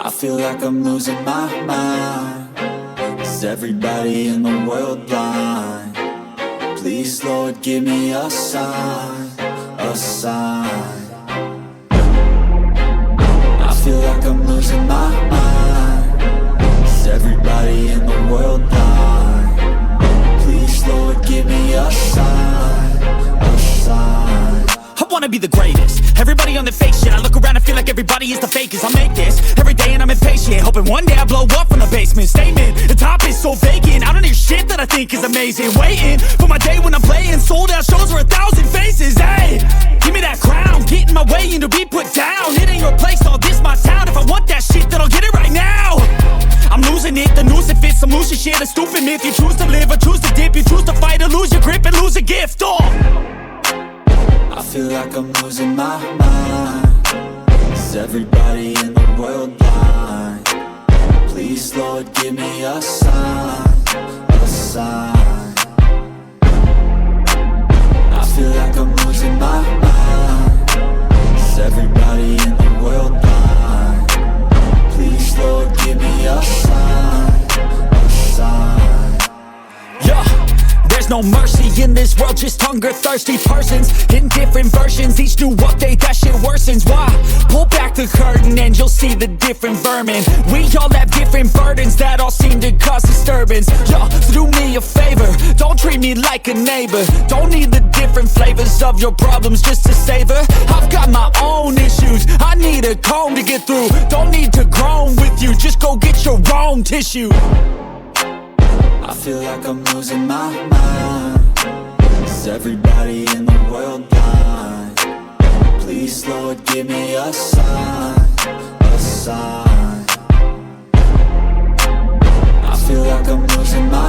I feel like I'm losing my mind. Is everybody in the world blind? Please, Lord, give me a sign, a sign. I feel like I'm losing my mind. Is everybody in the world blind? Please, Lord, give me a sign, a sign. I wanna be the greatest. Everybody on the fake shit. I look around and feel like everybody is the fakest. I make this every day and I'm impatient, hoping one day I blow up from the basement. Statement, the top is so vacant. I don't hear shit that I think is amazing. Waiting for my day when I'm playing sold out shows for 1,000 faces. Hey, give me that crown, get in my way and to be put down. It ain't your place, all this my town. If I want that shit, then I'll get it right now. I'm losing it, the noose it fits. I'm losing shit, a stupid myth. You choose to live or choose to dip. You choose to fight or lose your grip and lose a gift. I feel like I'm losing my mind. Is everybody in the world blind? Please, Lord, give me a sign, a sign. I feel like I'm losing my mind. Is everybody in the world blind? Please, Lord, give me a sign, a sign. Yeah. There's no mercy in this world, just hunger-thirsty persons in different versions. Each new update, that shit worsens. Why? Pull back the curtain and you'll see the different vermin. We all have different burdens that all seem to cause disturbance. Yo, so do me a favor, don't treat me like a neighbor. Don't need the different flavors of your problems just to savor. I've got my own issues, I need a comb to get through. Don't need to groan with you, just go get your own tissue. I feel like I'm losing my mind. Is everybody in the world blind? Please, Lord, give me a sign, a sign. I feel like I'm losing my